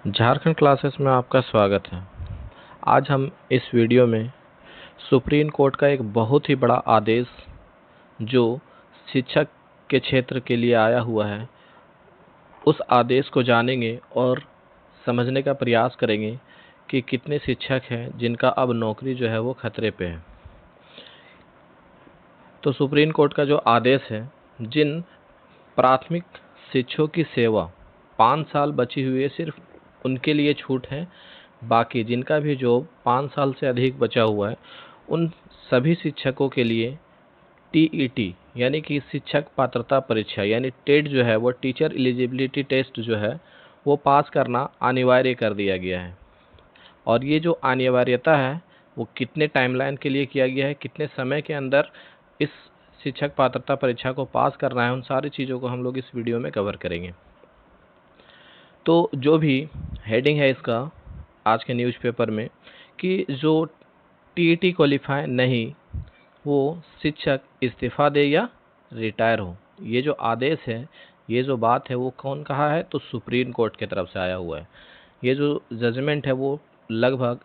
Jharkhand classes में आपका स्वागत है। आज हम इस वीडियो में सुप्रीम कोर्ट का एक बहुत ही बड़ा आदेश जो शिक्षक के क्षेत्र के लिए आया हुआ है, उस आदेश को जानेंगे और समझने का प्रयास करेंगे कि कितने शिक्षक हैं जिनका अब नौकरी जो है वो खतरे पे है। तो सुप्रीम कोर्ट का जो आदेश है, जिन प्राथमिक शिक्षकों की सेवा 5 साल बची हुई है, सिर्फ उनके लिए छूट है। बाकी जिनका भी जॉब 5 साल से अधिक बचा हुआ है, उन सभी शिक्षकों के लिए टीईटी यानी कि शिक्षक पात्रता परीक्षा यानी टेट जो है वो टीचर एलिजिबिलिटी टेस्ट जो है वो पास करना अनिवार्य कर दिया गया है। और ये जो अनिवार्यता है वो कितने टाइमलाइन के लिए किया गया है, कितने समय के अंदर इस शिक्षक पात्रता परीक्षा को पास करना है, उन सारी चीज़ों को हम लोग इस वीडियो में कवर करेंगे। तो जो भी हेडिंग है इसका आज के न्यूज़पेपर में कि जो टीईटी क्वालिफाई नहीं वो शिक्षक इस्तीफ़ा दे या रिटायर हो। ये जो आदेश है, ये जो बात है वो कौन कहा है, तो सुप्रीम कोर्ट की तरफ से आया हुआ है। ये जो जजमेंट है वो लगभग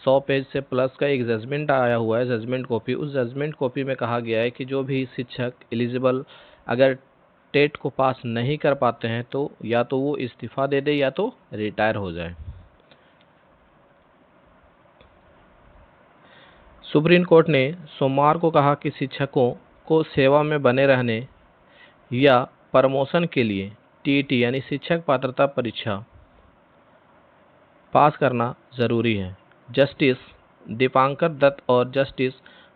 100 पेज से प्लस का एक जजमेंट आया हुआ है, जजमेंट कॉपी। उस जजमेंट कॉपी में कहा गया है कि जो भी शिक्षक एलिजिबल अगर टेट को पास नहीं कर पाते हैं तो या तो वो इस्तीफ़ा दे दे या तो रिटायर हो जाए। सुप्रीम कोर्ट ने सोमवार को कहा कि शिक्षकों को सेवा में बने रहने या प्रमोशन के लिए टीईटी यानी शिक्षक पात्रता परीक्षा पास करना ज़रूरी है। जस्टिस दीपांकर दत्त और जस्टिस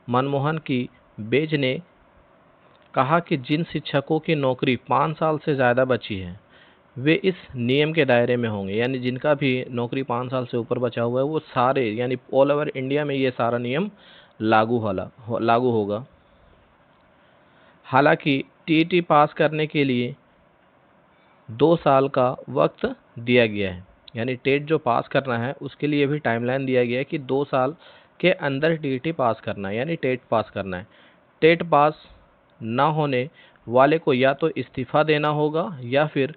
मनमोहन की बेंच ने कहा कि जिन शिक्षकों की नौकरी 5 साल से ज़्यादा बची है वे इस नियम के दायरे में होंगे। यानी जिनका भी नौकरी 5 साल से ऊपर बचा हुआ है वो सारे यानी ऑल ओवर इंडिया में ये सारा नियम लागू होगा। हालांकि टीईटी पास करने के लिए 2 साल का वक्त दिया गया है। यानी टेट जो पास करना है उसके लिए भी टाइमलाइन दिया गया है कि 2 साल के अंदर टीईटी पास करना है, यानी टेट पास करना है। टेट पास ना होने वाले को या तो इस्तीफ़ा देना होगा या फिर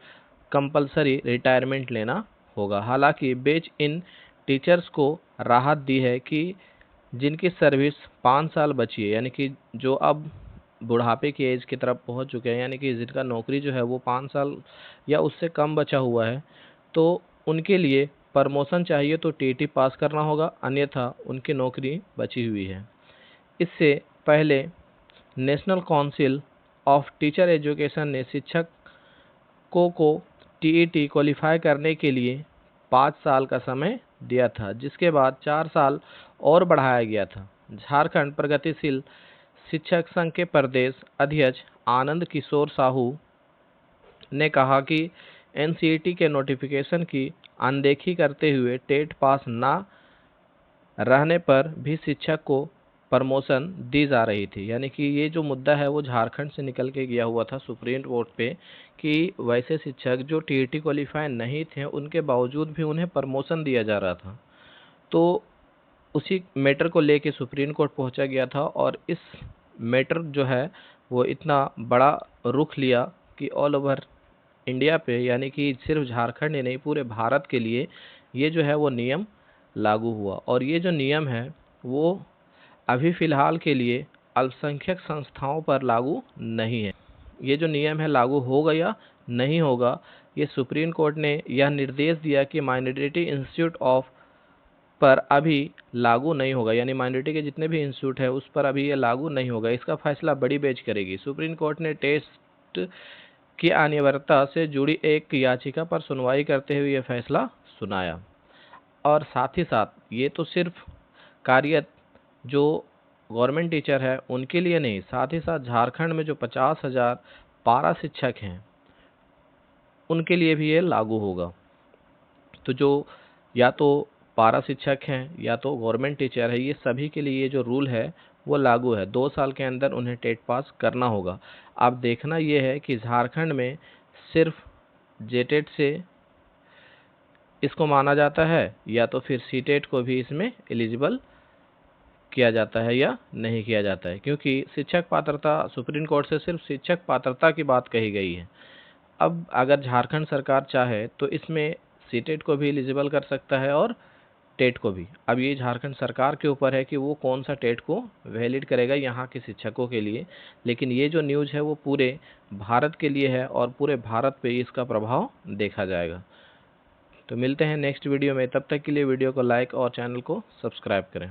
कंपलसरी रिटायरमेंट लेना होगा। हालांकि बेंच इन टीचर्स को राहत दी है कि जिनकी सर्विस 5 साल बची है, यानी कि जो अब बुढ़ापे की एज की तरफ पहुंच चुके हैं, यानी कि जिनका नौकरी जो है वो 5 साल या उससे कम बचा हुआ है, तो उनके लिए प्रमोशन चाहिए तो टीटी पास करना होगा, अन्यथा उनकी नौकरी बची हुई है। इससे पहले national council of teacher education ने शिक्षकों को टीईटी क्वालिफाई करने के लिए 5 साल का समय दिया था, जिसके बाद 4 साल और बढ़ाया गया था। झारखंड प्रगतिशील शिक्षक संघ के प्रदेश अध्यक्ष आनंद किशोर साहू ने कहा कि एनसीईटी के नोटिफिकेशन की अनदेखी करते हुए टेट पास ना रहने पर भी शिक्षक को प्रमोशन दी जा रही थी। यानी कि ये जो मुद्दा है वो झारखंड से निकल के गया हुआ था सुप्रीम कोर्ट पे कि वैसे शिक्षक जो टीईटी क्वालिफाई नहीं थे उनके बावजूद भी उन्हें प्रमोशन दिया जा रहा था। तो उसी मैटर को लेके सुप्रीम कोर्ट पहुंचा गया था और इस मैटर जो है वो इतना बड़ा रुख लिया कि ऑल ओवर इंडिया पे, यानी कि सिर्फ झारखंड ही नहीं पूरे भारत के लिए ये जो है वो नियम लागू हुआ। और ये जो नियम है वो अभी फ़िलहाल के लिए अल्पसंख्यक संस्थाओं पर लागू नहीं है। ये जो नियम है लागू होगा या नहीं होगा, ये सुप्रीम कोर्ट ने यह निर्देश दिया कि माइनॉरिटी इंस्टीट्यूट ऑफ पर अभी लागू नहीं होगा। यानी माइनॉरिटी के जितने भी इंस्टीट्यूट है उस पर अभी ये लागू नहीं होगा। इसका फैसला बड़ी बेंच करेगी। सुप्रीम कोर्ट ने टेस्ट की अनिवार्यता से जुड़ी एक याचिका पर सुनवाई करते हुए यह फैसला सुनाया। और साथ ही साथ ये तो सिर्फ कार्यरत जो गवर्नमेंट टीचर है उनके लिए नहीं, साथ ही साथ झारखंड में जो 50,000 पारा शिक्षक हैं उनके लिए भी ये लागू होगा। तो जो या तो पारा शिक्षक हैं या तो गवर्नमेंट टीचर है, ये सभी के लिए ये जो रूल है वो लागू है। 2 साल के अंदर उन्हें टेट पास करना होगा। अब देखना ये है कि झारखंड में सिर्फ जेटेट से इसको माना जाता है या तो फिर सीटेट को भी इसमें एलिजिबल किया जाता है या नहीं किया जाता है, क्योंकि शिक्षक पात्रता सुप्रीम कोर्ट से सिर्फ शिक्षक पात्रता की बात कही गई है। अब अगर झारखंड सरकार चाहे तो इसमें सीटेट को भी एलिजिबल कर सकता है और टेट को भी। अब ये झारखंड सरकार के ऊपर है कि वो कौन सा टेट को वैलिड करेगा यहाँ के शिक्षकों के लिए। लेकिन ये जो न्यूज़ है वो पूरे भारत के लिए है और पूरे भारत पे इसका प्रभाव देखा जाएगा। तो मिलते हैं नेक्स्ट वीडियो में, तब तक के लिए वीडियो को लाइक और चैनल को सब्सक्राइब करें।